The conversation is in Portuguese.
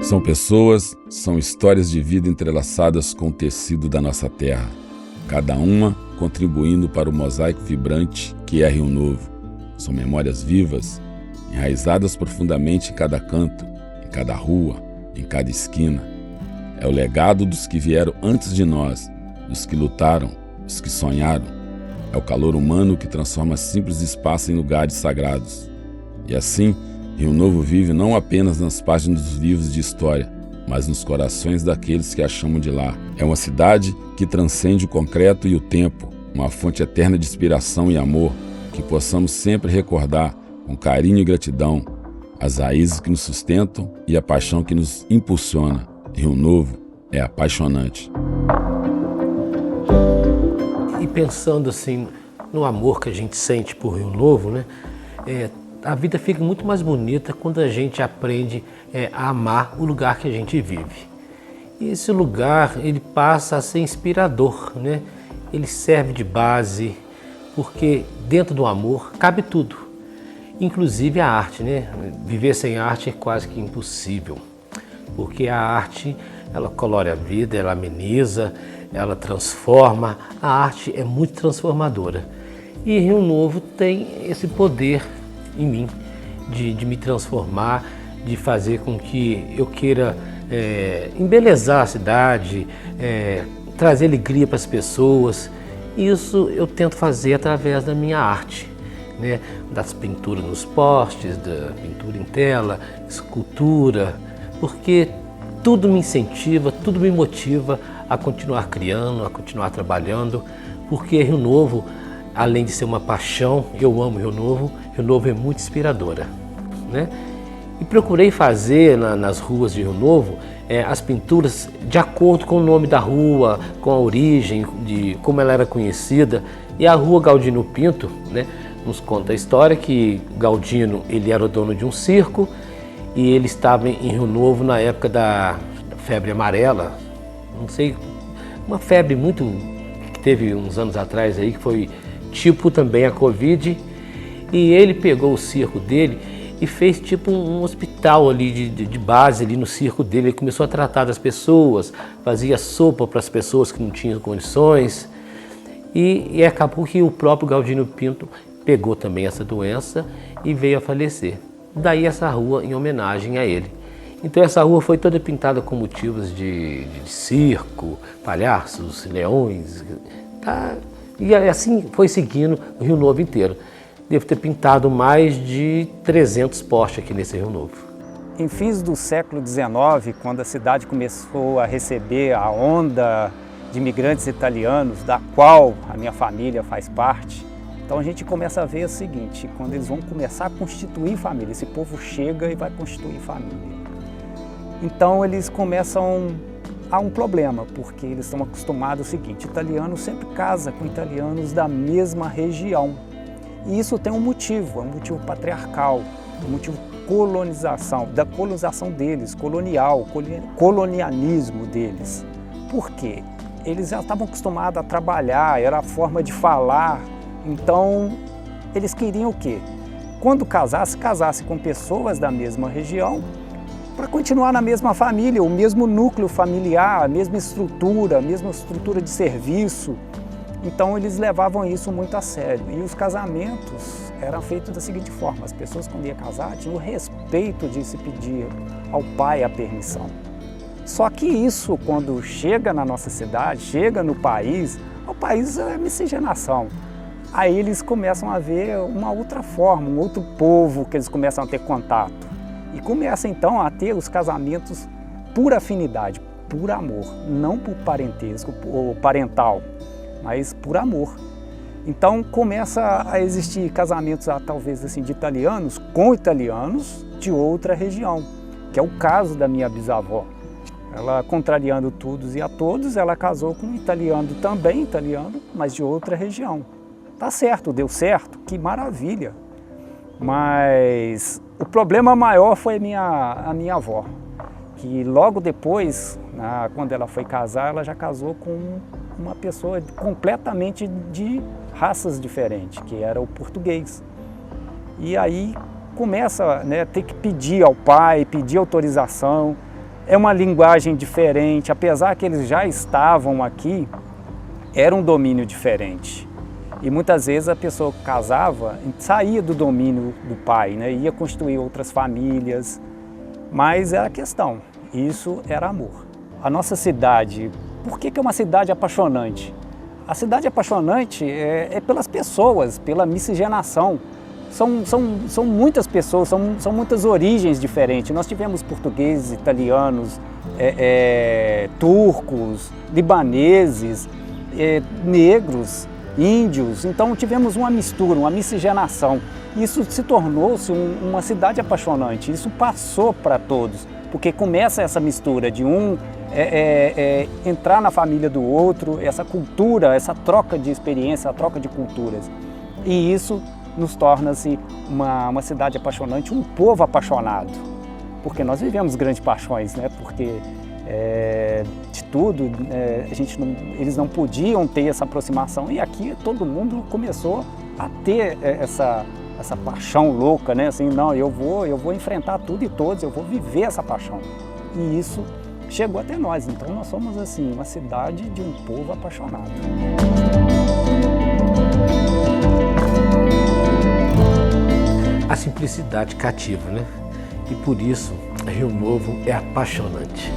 São pessoas, são histórias de vida entrelaçadas com o tecido da nossa terra, cada uma contribuindo para o mosaico vibrante que é Rio Novo. São memórias vivas, enraizadas profundamente em cada canto, em cada rua, em cada esquina. É o legado dos que vieram antes de nós, dos que lutaram, dos que sonharam. É o calor humano que transforma simples espaços em lugares sagrados. E assim, Rio Novo vive não apenas nas páginas dos livros de história, mas nos corações daqueles que a chamam de lar. É uma cidade que transcende o concreto e o tempo, uma fonte eterna de inspiração e amor, que possamos sempre recordar com carinho e gratidão as raízes que nos sustentam e a paixão que nos impulsiona. Rio Novo é apaixonante. E pensando assim no amor que a gente sente por Rio Novo, né? A vida fica muito mais bonita quando a gente aprende a amar o lugar que a gente vive. E esse lugar, ele passa a ser inspirador, né? Ele serve de base, porque dentro do amor cabe tudo, inclusive a arte, né? Viver sem arte é quase que impossível, porque a arte, ela colore a vida, ela ameniza, ela transforma. A arte é muito transformadora. E Rio Novo tem esse poder em mim, de me transformar, de fazer com que eu queira embelezar a cidade, trazer alegria para as pessoas. Isso eu tento fazer através da minha arte, né? Das pinturas nos postes, da pintura em tela, escultura, porque tudo me incentiva, tudo me motiva a continuar criando, a continuar trabalhando, porque Rio Novo, além de ser uma paixão, eu amo Rio Novo é muito inspiradora, né? E procurei fazer nas ruas de Rio Novo as pinturas de acordo com o nome da rua, com a origem, de como ela era conhecida. E a rua Galdino Pinto, né, nos conta a história que Galdino, ele era o dono de um circo e ele estava em Rio Novo na época da febre amarela, não sei, uma febre muito que teve uns anos atrás aí, que foi tipo também a Covid. E ele pegou o circo dele e fez tipo um hospital ali de base ali no circo dele. Ele começou a tratar das pessoas, fazia sopa para as pessoas que não tinham condições. E acabou que o próprio Galdino Pinto pegou também essa doença e veio a falecer. Daí essa rua em homenagem a ele. Então essa rua foi toda pintada com motivos de circo, palhaços, leões, tá? E assim foi seguindo o Rio Novo inteiro. Devo ter pintado mais de 300 postes aqui nesse Rio Novo. Em fins do século XIX, quando a cidade começou a receber a onda de imigrantes italianos, da qual a minha família faz parte, então a gente começa a ver o seguinte: quando eles vão começar a constituir família, esse povo chega e vai constituir família. Então eles começam a um problema, porque eles estão acostumados ao seguinte: italiano sempre casa com italianos da mesma região. E isso tem um motivo, é um motivo patriarcal, um motivo da colonização deles, colonialismo deles. Por quê? Eles já estavam acostumados a trabalhar, era a forma de falar, então eles queriam o quê? Quando casasse com pessoas da mesma região, para continuar na mesma família, o mesmo núcleo familiar, a mesma estrutura de serviço. Então eles levavam isso muito a sério. E os casamentos eram feitos da seguinte forma: as pessoas, quando iam casar, tinham o respeito de se pedir ao pai a permissão. Só que isso, quando chega na nossa cidade, chega no país, o país é miscigenação. Aí eles começam a ver uma outra forma, um outro povo que eles começam a ter contato. E começam então a ter os casamentos por afinidade, por amor, não por parentesco ou parental, mas por amor. Então começa a existir casamentos, talvez assim, de italianos com italianos de outra região, que é o caso da minha bisavó. Ela, contrariando todos e a todos, ela casou com um italiano também, italiano, mas de outra região. Tá certo, deu certo, que maravilha. Mas o problema maior foi a minha avó, que logo depois, quando ela foi casar, ela já casou com uma pessoa completamente de raças diferentes, que era o português. E aí começa, né, ter que pedir ao pai, pedir autorização. É uma linguagem diferente, apesar que eles já estavam aqui, era um domínio diferente. E muitas vezes a pessoa que casava saía do domínio do pai, né? Ia construir outras famílias, mas era a questão, isso era amor. A nossa cidade, por que é uma cidade apaixonante? A cidade apaixonante é pelas pessoas, pela miscigenação. São muitas pessoas, são muitas origens diferentes. Nós tivemos portugueses, italianos, turcos, libaneses, negros, índios. Então tivemos uma mistura, uma miscigenação. Isso se tornou-se uma cidade apaixonante. Isso passou para todos, porque começa essa mistura de entrar na família do outro, essa cultura, essa troca de experiência, a troca de culturas. E isso nos torna-se uma cidade apaixonante, um povo apaixonado. Porque nós vivemos grandes paixões, né? Porque de tudo, eles não podiam ter essa aproximação. E aqui todo mundo começou a ter essa paixão louca, né? Assim, não, eu vou enfrentar tudo e todos, eu vou viver essa paixão. E isso chegou até nós. Então nós somos assim, uma cidade de um povo apaixonado. A simplicidade cativa, né? E por isso, Rio Novo é apaixonante.